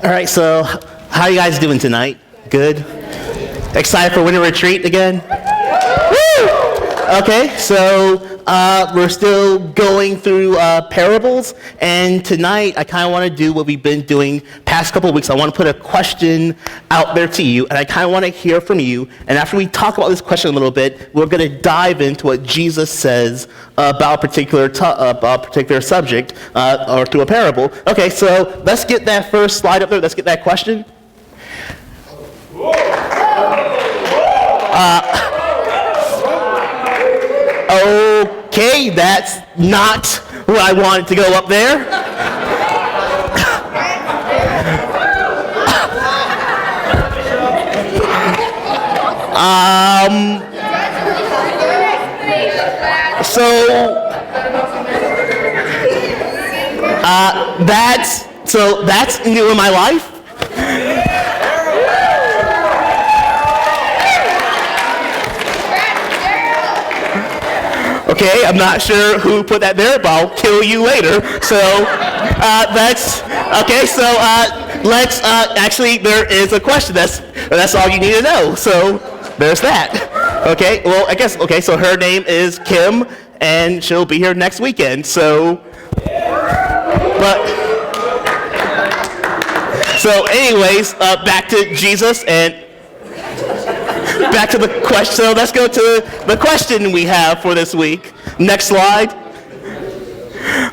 All right, so how are you guys doing tonight? Good? Excited for winter retreat again? Woo! Okay, so we're still going through parables, and tonight I kind of want to do what we've been doing past couple of weeks. I want to put a question out there to you, and I kind of want to hear from you. And after we talk about this question a little bit, we're going to dive into what Jesus says about a particular subject or through a parable. Okay, so let's get that first slide up there. Let's get that question. Okay, that's not what I wanted to go up there. That's new in my life. Okay, I'm not sure who put that there, but I'll kill you later. So that's okay. So let's actually, there is a question. That's all you need to know. So there's that. Okay. Well, I guess okay. So her name is Kim, and she'll be here next weekend. So, anyways, back to Jesus and. Back to the question. So let's go to the question we have for this week. Next slide.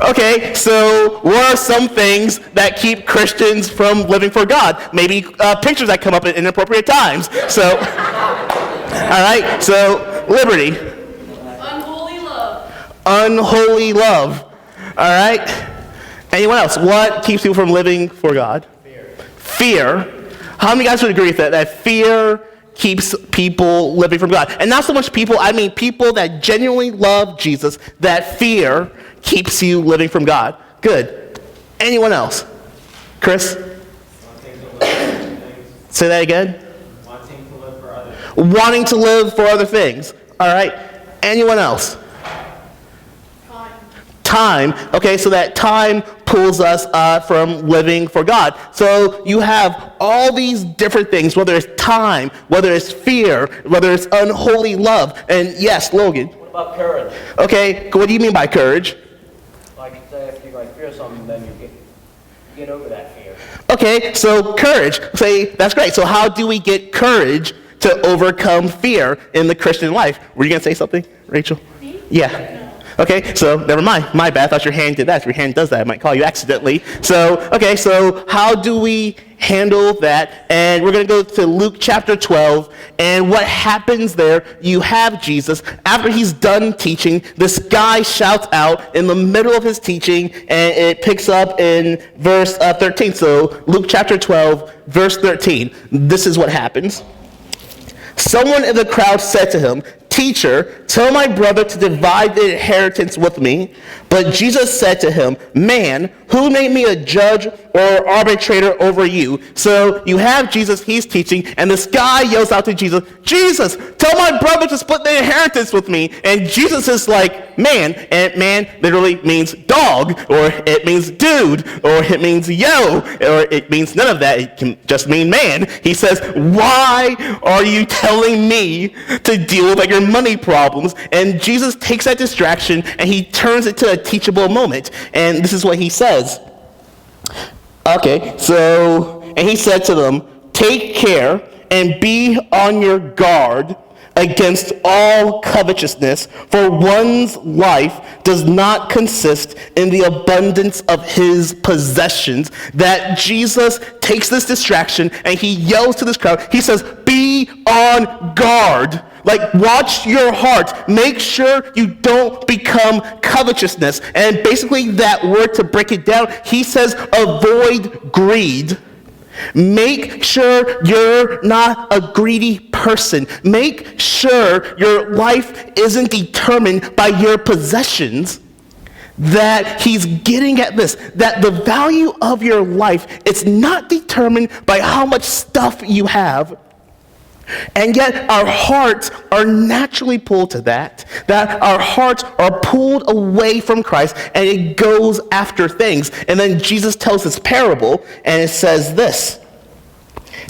Okay, so what are some things that keep Christians from living for God? Maybe pictures that come up at inappropriate times. So, all right, so Liberty. Unholy love. Unholy love. All right. Anyone else? What keeps people from living for God? Fear. How many guys would agree with that? That fear keeps people living from God. And not so much people, I mean people that genuinely love Jesus, that fear keeps you living from God. Good. Anyone else? Chris? Say that again. Wanting to live for others. Wanting to live for other things. All right. Anyone else? Time. Okay, so that time pulls us from living for God. So you have all these different things, whether it's time, whether it's fear, whether it's unholy love. And yes, Logan. What about courage? Okay, what do you mean by courage? Like, say, if you fear something, then you get over that fear. Okay, so courage. Say, that's great. So how do we get courage to overcome fear in the Christian life? Were you going to say something, Rachel? Me? Yeah. Okay, so never mind. My bad. I thought your hand did that. If your hand does that, I might call you accidentally. So, okay, so how do we handle that? And we're going to go to Luke chapter 12. And what happens there, you have Jesus. After he's done teaching, this guy shouts out in the middle of his teaching, and it picks up in verse 13. So Luke chapter 12, verse 13. This is what happens. Someone in the crowd said to him, "Teacher, tell my brother to divide the inheritance with me." But Jesus said to him, "Man, who made me a judge or arbitrator over you?" So you have Jesus, he's teaching, and this guy yells out to Jesus, "Jesus, tell my brother to split the inheritance with me." And Jesus is like, "Man," and man literally means dog, or it means dude, or it means yo, or it means none of that. It can just mean man. He says, "Why are you telling me to deal with your money problems?" And Jesus takes that distraction and he turns it to a teachable moment. And this is what he says. Okay, so, and he said to them, "Take care and be on your guard against all covetousness, for one's life does not consist in the abundance of his possessions." That Jesus takes this distraction and he yells to this crowd. He says, "Be on guard." Like, watch your heart. Make sure you don't become covetousness. And basically that word, to break it down, he says avoid greed. Make sure you're not a greedy person. Make sure your life isn't determined by your possessions. That he's getting at this, that the value of your life, it's not determined by how much stuff you have. And yet our hearts are naturally pulled to that our hearts are pulled away from Christ, and it goes after things. And then Jesus tells this parable, and it says this.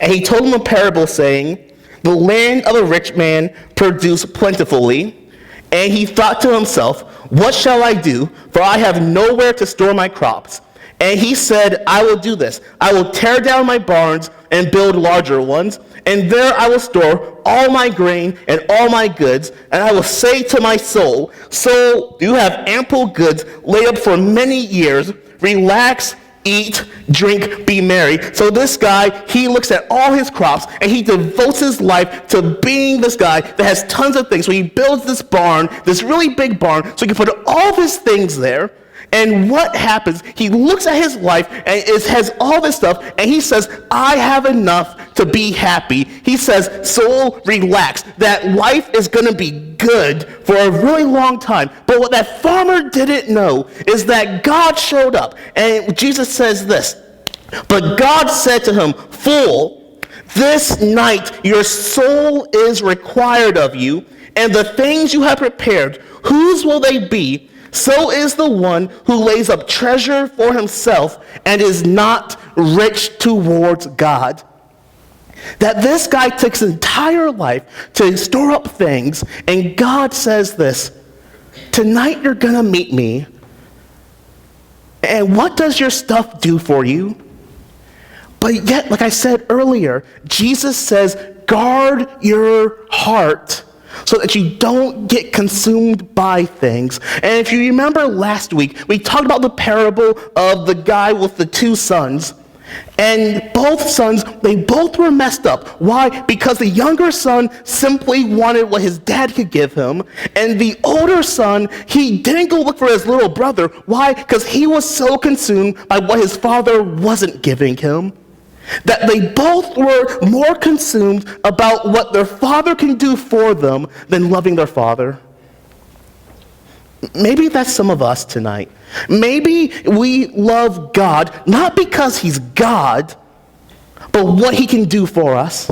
And he told him a parable saying, the land of a rich man produced plentifully, and he thought to himself, what shall I do? For I have nowhere to store my crops. And he said, I will do this. I will tear down my barns and build larger ones, and there I will store all my grain and all my goods, and I will say to my soul, soul, you have ample goods laid up for many years. Relax, eat, drink, be merry. So this guy, he looks at all his crops, and he devotes his life to being this guy that has tons of things. So he builds this barn, this really big barn, so he can put all of his things there. And what happens? He looks at his life, and it has all this stuff, and he says, I have enough to be happy. He says, soul, relax. That life is going to be good for a really long time. But what that farmer didn't know is that God showed up. And Jesus says this, but God said to him, fool, this night your soul is required of you, and the things you have prepared, whose will they be? So is the one who lays up treasure for himself and is not rich towards God. That this guy takes his entire life to store up things, and God says this, tonight you're going to meet me. And what does your stuff do for you? But yet, like I said earlier, Jesus says, guard your heart so that you don't get consumed by things. And if you remember last week, we talked about the parable of the guy with the two sons. And both sons, they both were messed up. Why? Because the younger son simply wanted what his dad could give him. And the older son, he didn't go look for his little brother. Why? Because he was so consumed by what his father wasn't giving him, that they both were more consumed about what their father can do for them than loving their father. Maybe that's some of us tonight. Maybe we love God not because he's God, but what he can do for us.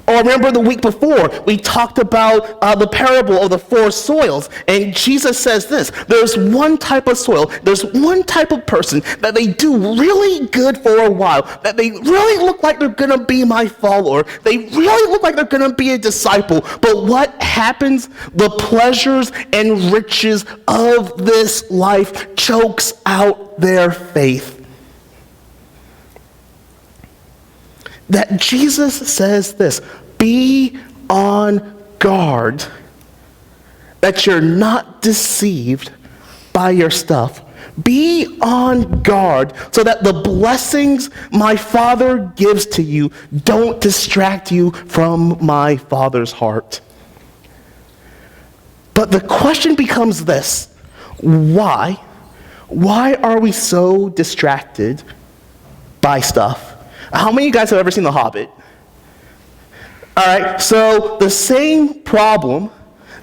Or remember the week before, we talked about the parable of the four soils, and Jesus says this, there's one type of soil, there's one type of person that they do really good for a while, that they really look like they're going to be my follower, they really look like they're going to be a disciple, but what happens? The pleasures and riches of this life chokes out their faith. That Jesus says this, be on guard that you're not deceived by your stuff. Be on guard so that the blessings my Father gives to you don't distract you from my Father's heart. But the question becomes this, why? Why are we so distracted by stuff? How many of you guys have ever seen The Hobbit? All right, so the same problem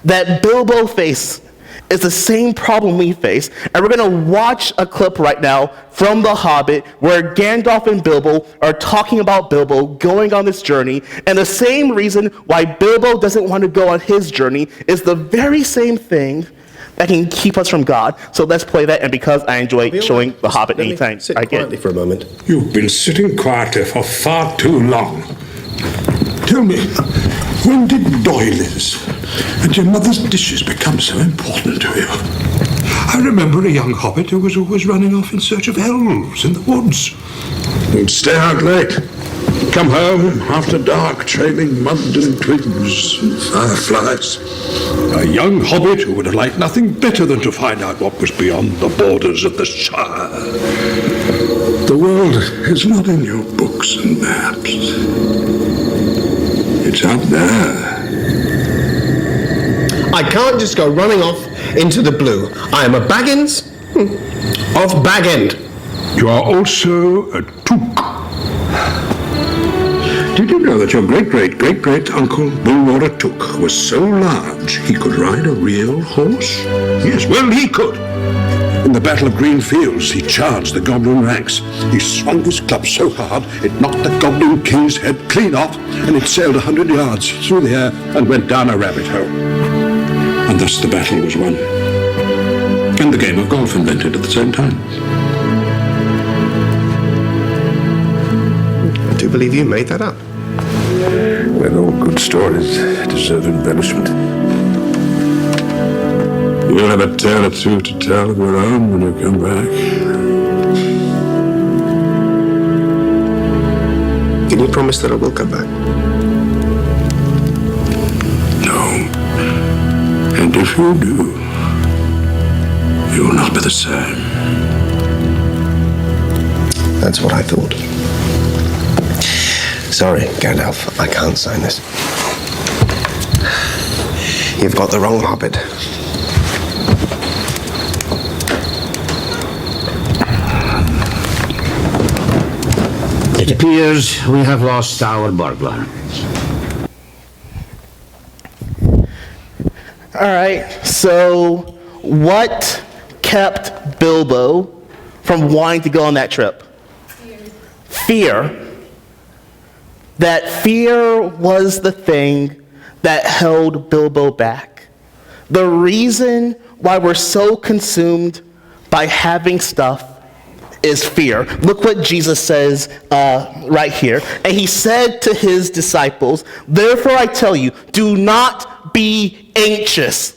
that Bilbo faced is the same problem we face. And we're going to watch a clip right now from The Hobbit where Gandalf and Bilbo are talking about Bilbo going on this journey. And the same reason why Bilbo doesn't want to go on his journey is the very same thing that can keep us from God. So let's play that, and because I enjoy showing The Hobbit anytime I get. Quietly for a moment. You've been sitting quietly for far too long. Tell me, when did doilies and your mother's dishes become so important to you? I remember a young hobbit who was always running off in search of elves in the woods. He'd stay out late, come home after dark, trailing mud and twigs and fireflies. A young hobbit who would have liked nothing better than to find out what was beyond the borders of the Shire. The world is not in your books and maps. It's out there. I can't just go running off into the blue. I am a Baggins of Bag End. You are also a Took. Did you know that your great-great-great-great-uncle Bullwater Took was so large he could ride a real horse? Yes, well, he could. In the Battle of Green Fields, he charged the goblin ranks. He swung his club so hard, it knocked the goblin king's head clean off, and it sailed 100 yards through the air and went down a rabbit hole. And thus the battle was won. And the game of golf invented at the same time. I do believe you made that up. Well, all good stories deserve embellishment. You'll have a tale or two to tell of your own when you come back. Can you promise that I will come back? No. And if you do, you will not be the same. That's what I thought. Sorry, Gandalf, I can't sign this. You've got the wrong Hobbit. It appears we have lost our burglar. All right, so what kept Bilbo from wanting to go on that trip? Fear. That fear was the thing that held Bilbo back. The reason why we're so consumed by having stuff is fear. Look what Jesus says right here. And he said to his disciples, "Therefore I tell you, do not be anxious.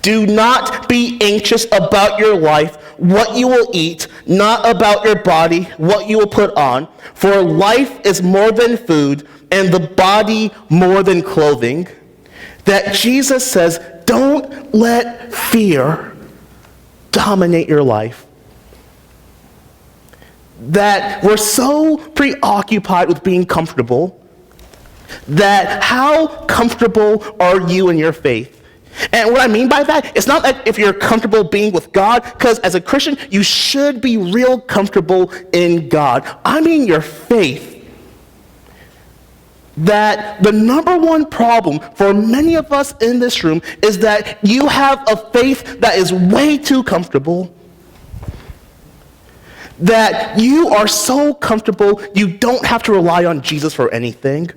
Do not be anxious about your life, what you will eat, not about your body, what you will put on. For life is more than food, and the body more than clothing." That Jesus says, don't let fear dominate your life. That we're so preoccupied with being comfortable, that how comfortable are you in your faith? And what I mean by that, it's not that if you're comfortable being with God, because as a Christian, you should be real comfortable in God. I mean your faith. That the number one problem for many of us in this room is that you have a faith that is way too comfortable. That you are so comfortable, you don't have to rely on Jesus for anything.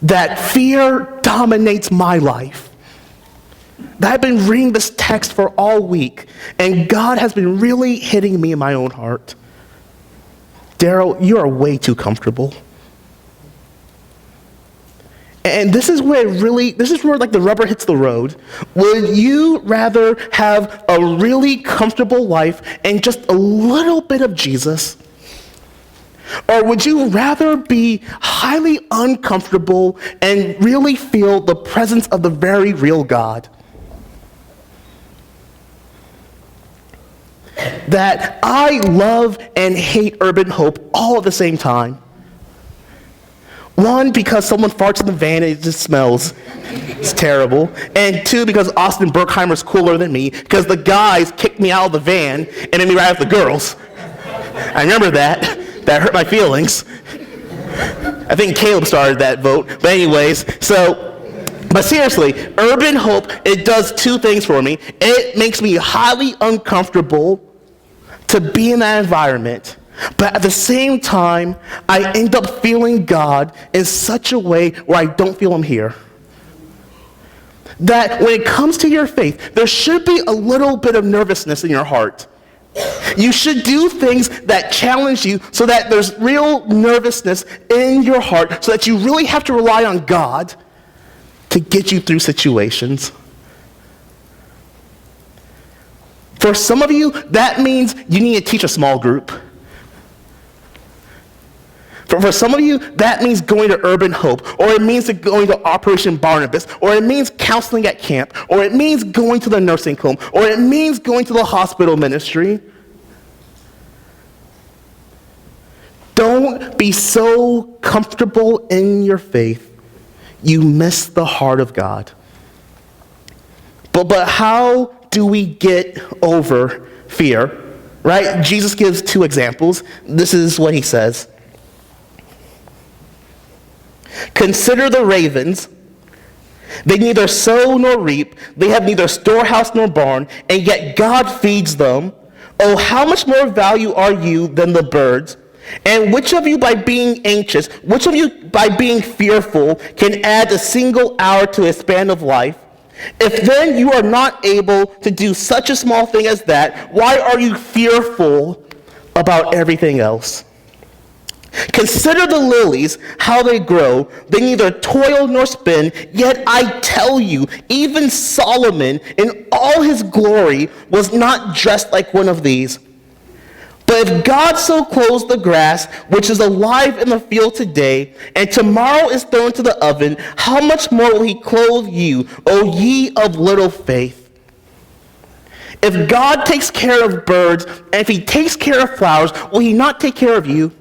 That fear dominates my life. That I've been reading this text for all week, and God has been really hitting me in my own heart. Daryl, you are way too comfortable. And this is where like the rubber hits the road. Would you rather have a really comfortable life and just a little bit of Jesus? Or would you rather be highly uncomfortable and really feel the presence of the very real God? That I love and hate urban hope all at the same time. One, because someone farts in the van and it just smells. It's terrible. And two, because Austin Berkheimer's cooler than me, because the guys kicked me out of the van and then me right with the girls. I remember that. That hurt my feelings. I think Caleb started that vote. But anyways, but seriously, urban hope, it does two things for me. It makes me highly uncomfortable to be in that environment. But at the same time, I end up feeling God in such a way where I don't feel him here. That when it comes to your faith, there should be a little bit of nervousness in your heart. You should do things that challenge you so that there's real nervousness in your heart, so that you really have to rely on God to get you through situations. For some of you, that means you need to teach a small group. For some of you, that means going to Urban Hope, or it means going to Operation Barnabas, or it means counseling at camp, or it means going to the nursing home, or it means going to the hospital ministry. Don't be so comfortable in your faith you miss the heart of God. But how do we get over fear? Right? Jesus gives two examples. This is what he says. Consider the ravens. They neither sow nor reap, they have neither storehouse nor barn, and yet God feeds them. Oh, how much more value are you than the birds? And which of you by being anxious, which of you by being fearful can add a single hour to his span of life? If then you are not able to do such a small thing as that, why are you fearful about everything else? Consider the lilies, how they grow. They neither toil nor spin, yet I tell you, even Solomon in all his glory was not dressed like one of these. But if God so clothes the grass, which is alive in the field today, and tomorrow is thrown into the oven, how much more will he clothe you, O ye of little faith? If God takes care of birds, and if he takes care of flowers, will he not take care of you?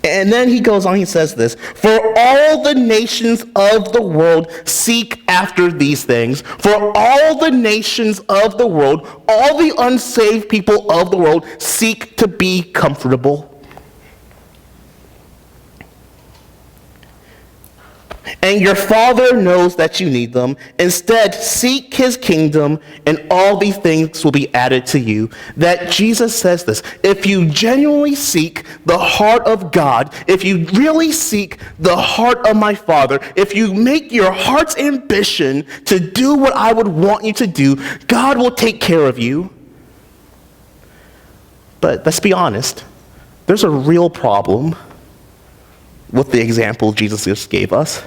And then he goes on, he says this, for all the nations of the world seek after these things. For all the nations of the world, all the unsaved people of the world seek to be comfortable. And your Father knows that you need them. Instead, seek his kingdom, and all these things will be added to you. That Jesus says this, if you genuinely seek the heart of God, if you really seek the heart of my Father, if you make your heart's ambition to do what I would want you to do, God will take care of you. But let's be honest, there's a real problem with the example Jesus just gave us.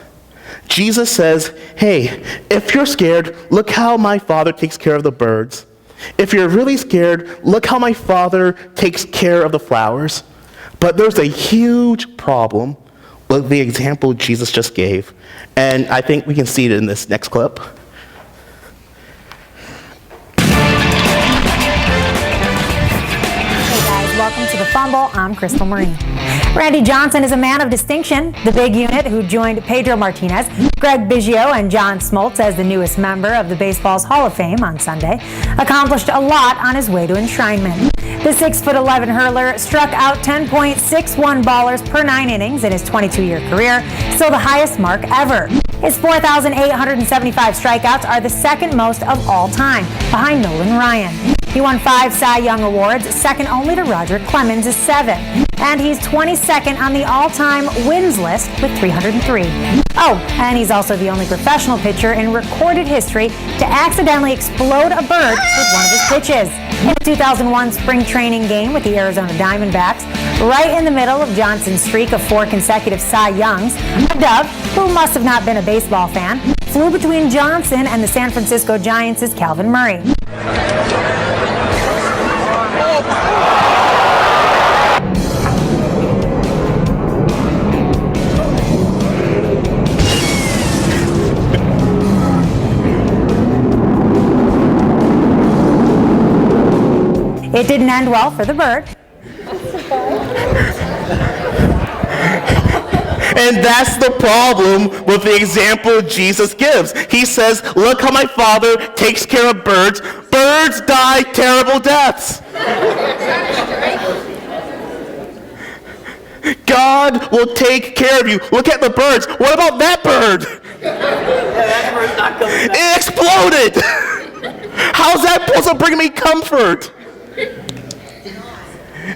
Jesus says, hey, if you're scared, look how my Father takes care of the birds. If you're really scared, look how my Father takes care of the flowers. But there's a huge problem with the example Jesus just gave. And I think we can see it in this next clip. Welcome to The Fumble. I'm Crystal Marie. Randy Johnson is a man of distinction, the big unit who joined Pedro Martinez, Greg Biggio, and John Smoltz as the newest member of the baseball's Hall of Fame on Sunday, accomplished a lot on his way to enshrinement. The 6'11" hurler struck out 10.61 ballers per 9 innings in his 22-year career, still the highest mark ever. His 4,875 strikeouts are the second most of all time, behind Nolan Ryan. He won 5 Cy Young Awards, second only to Roger Clemens' 7. And he's 22nd on the all-time wins list with 303. Oh, and he's also the only professional pitcher in recorded history to accidentally explode a bird with one of his pitches. In a 2001 spring training game with the Arizona Diamondbacks, right in the middle of Johnson's streak of 4 consecutive Cy Youngs, a dove, who must have not been a baseball fan, flew between Johnson and the San Francisco Giants' Calvin Murray. It didn't end well for the bird. And that's the problem with the example Jesus gives. He says, look how my Father takes care of birds. Birds die terrible deaths. God will take care of you. Look at the birds. What about that bird? That bird's not coming back. It exploded. How's that supposed to bring me comfort?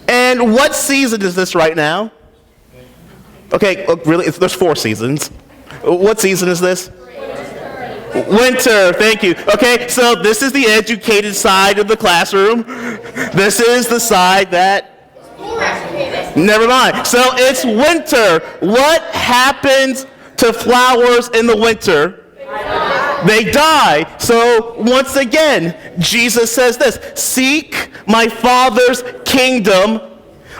And what season is this right now? Okay, really, there's 4 seasons. What season is this? Winter, thank you. Okay, so this is the educated side of the classroom. This is the side that... Never mind. So it's winter. What happens to flowers in the winter? They die. So once again, Jesus says this, seek my Father's kingdom.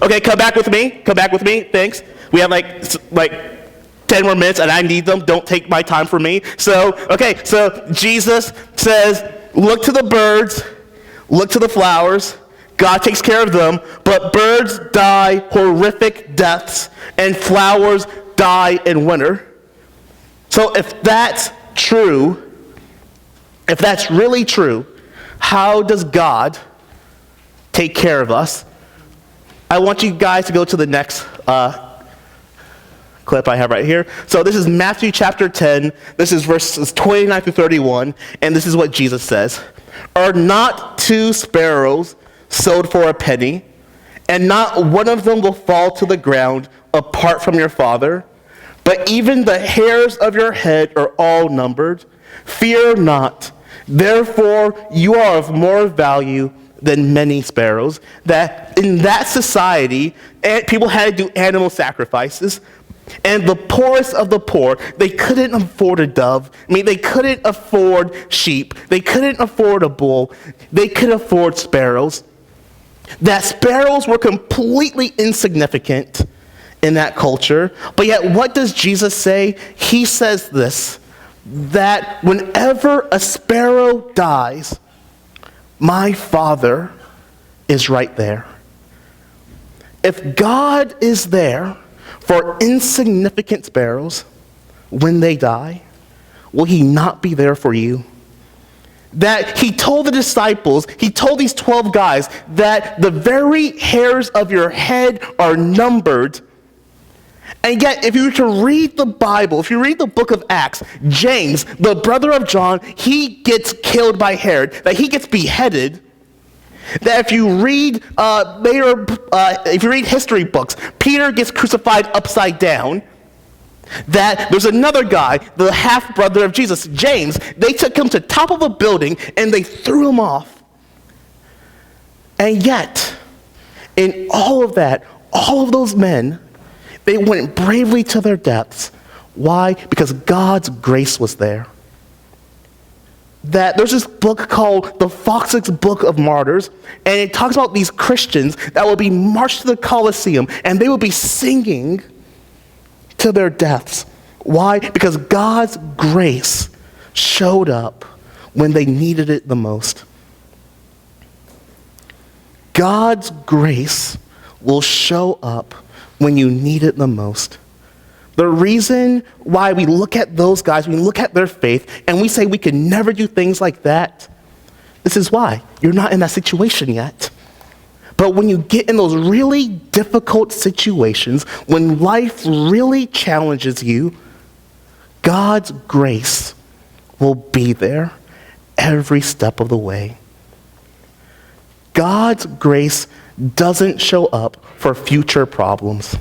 Okay, come back with me. Come back with me. Thanks. We have like 10 more minutes and I need them. Don't take my time for me. So Jesus says, look to the birds, look to the flowers. God takes care of them, but birds die horrific deaths and flowers die in winter. So if that's true, if that's really true, how does God take care of us? I want you guys to go to the next clip I have right here. So this is Matthew chapter 10. This is verses 29 through 31, and this is what Jesus says. Are not 2 sparrows sold for a penny, and not one of them will fall to the ground apart from your Father? But even the hairs of your head are all numbered. Fear not. Therefore, you are of more value than many sparrows. That in that society, people had to do animal sacrifices. And the poorest of the poor, they couldn't afford a dove. I mean, they couldn't afford sheep. They couldn't afford a bull. They could afford sparrows. That sparrows were completely insignificant in that culture. But yet, what does Jesus say? He says this, that whenever a sparrow dies, my Father is right there. If God is there for insignificant sparrows when they die, will he not be there for you? That he told the disciples, he told these 12 guys that the very hairs of your head are numbered. And yet, if you were to read the Bible, if you read the book of Acts, James, the brother of John, he gets killed by Herod, that he gets beheaded. That if you read history books, Peter gets crucified upside down. That there's another guy, the half-brother of Jesus, James, they took him to the top of a building and they threw him off. And yet, in all of that, all of those men, they went bravely to their deaths. Why? Because God's grace was there. That there's this book called the Fox's Book of Martyrs, and it talks about these Christians that will be marched to the Colosseum, and they will be singing to their deaths. Why? Because God's grace showed up when they needed it the most. God's grace will show up when you need it the most. The reason why we look at those guys, we look at their faith, and we say we can never do things like that, this is why. You're not in that situation yet. But when you get in those really difficult situations, when life really challenges you, God's grace will be there every step of the way. God's grace doesn't show up for future problems.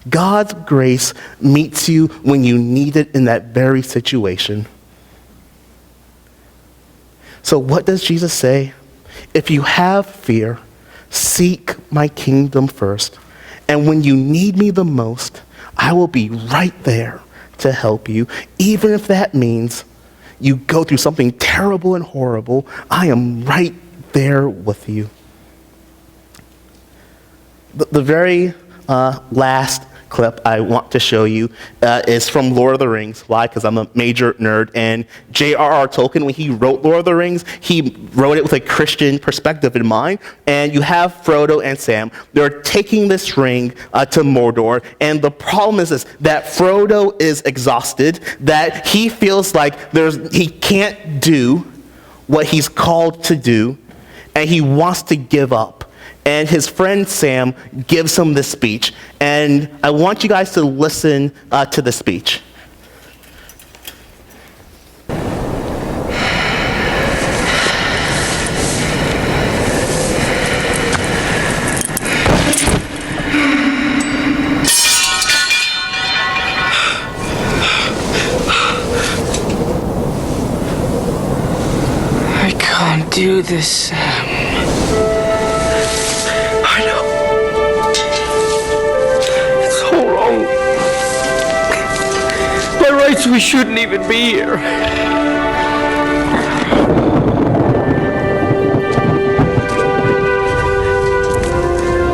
God's grace meets you when you need it in that very situation. So what does Jesus say? If you have fear, seek my kingdom first, and when you need me the most, I will be right there to help you, even if that means you go through something terrible and horrible. I am right there with you. The very last clip I want to show you is from Lord of the Rings. Why? Because I'm a major nerd, and J.R.R. Tolkien, when he wrote Lord of the Rings, he wrote it with a Christian perspective in mind. And you have Frodo and Sam. They're taking this ring to Mordor, and the problem is this, that Frodo is exhausted, that he feels like he can't do what he's called to do, and he wants to give up. And his friend Sam gives him this speech. And I want you guys to listen to the speech. I can't do this, Sam. I know. It's all wrong. By rights, we shouldn't even be here.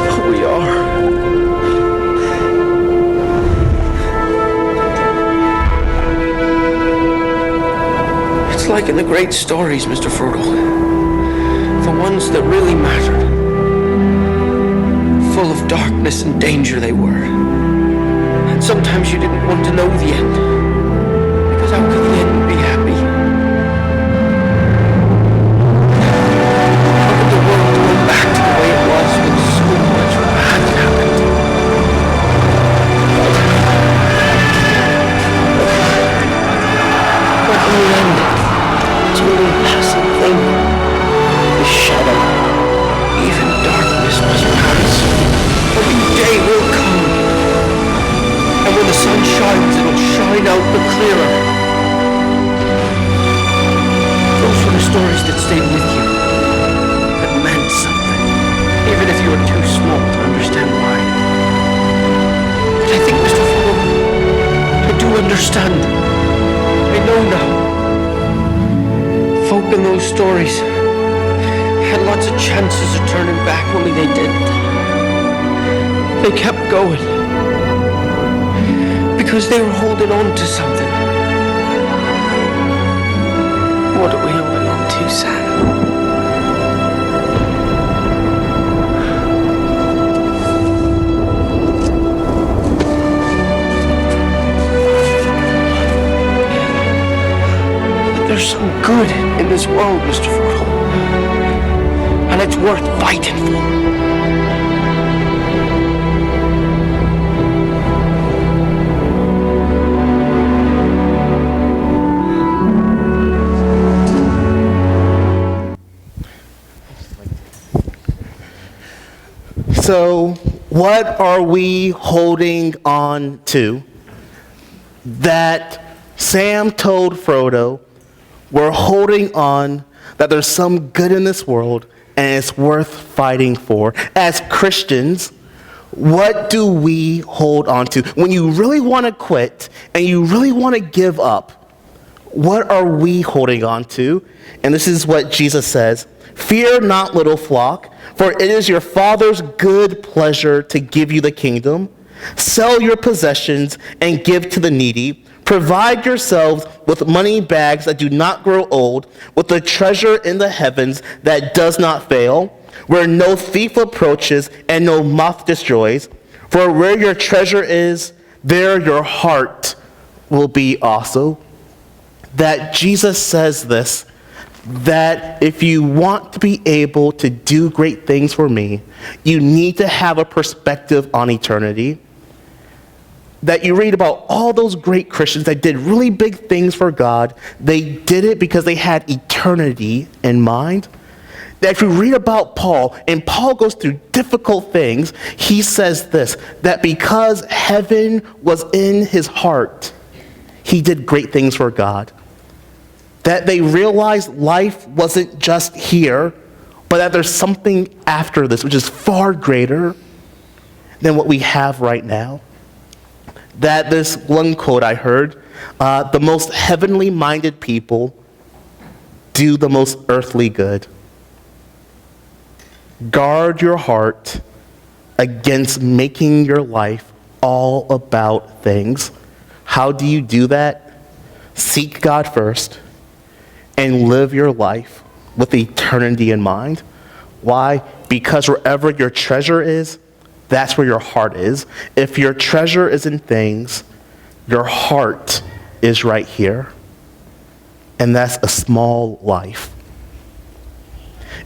But we are. It's like in the great stories, Mr. Frodo. The ones that really mattered. Full of darkness and danger they were. And sometimes you didn't want to know the end. Because how could the end be happy? How could the world go back to the way it was when so much bad happened? stories that stayed with you, that meant something, even if you were too small to understand why. But I think, Mr. Fulham, I do understand. I know now. Folk in those stories had lots of chances of turning back, only they didn't. They kept going because they were holding on to something. What are we holding on to, Sam? There's some good in this world, Mr. Furlong, and it's worth fighting for. So, what are we holding on to that Sam told Frodo? We're holding on that there's some good in this world and it's worth fighting for. As Christians, what do we hold on to? When you really want to quit and you really want to give up, what are we holding on to? And this is what Jesus says: "Fear not, little flock, for it is your Father's good pleasure to give you the kingdom. Sell your possessions and give to the needy. Provide yourselves with money bags that do not grow old, with a treasure in the heavens that does not fail, where no thief approaches and no moth destroys. For where your treasure is, there your heart will be also." That Jesus says this, that if you want to be able to do great things for me, you need to have a perspective on eternity. That you read about all those great Christians that did really big things for God, they did it because they had eternity in mind. That if you read about Paul, and Paul goes through difficult things, he says this, that because heaven was in his heart, he did great things for God. That they realized life wasn't just here, but that there's something after this, which is far greater than what we have right now. That this one quote I heard, the most heavenly minded people do the most earthly good. Guard your heart against making your life all about things. How do you do that? Seek God first and live your life with eternity in mind. Why? Because wherever your treasure is, that's where your heart is. If your treasure is in things, your heart is right here. And that's a small life.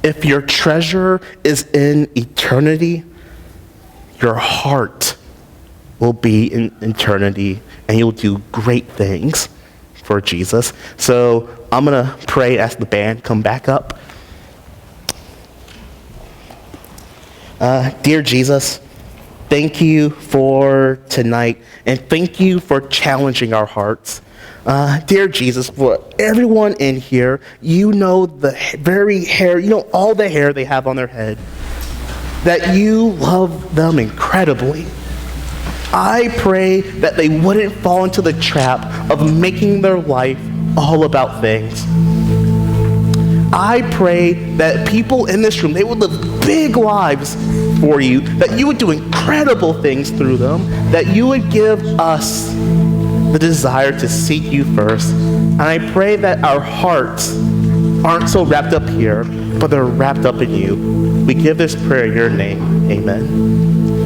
If your treasure is in eternity, your heart will be in eternity, and you'll do great things for Jesus. So I'm going to pray as the band come back up. Dear Jesus, thank you for tonight, and thank you for challenging our hearts. Dear Jesus, for everyone in here, you know the very hair, you know all the hair they have on their head, that you love them incredibly. I pray that they wouldn't fall into the trap of making their life all about things. I pray that people in this room, they would live big lives for you, that you would do incredible things through them, that you would give us the desire to seek you first. And I pray that our hearts aren't so wrapped up here, but they're wrapped up in you. We give this prayer in your name. Amen.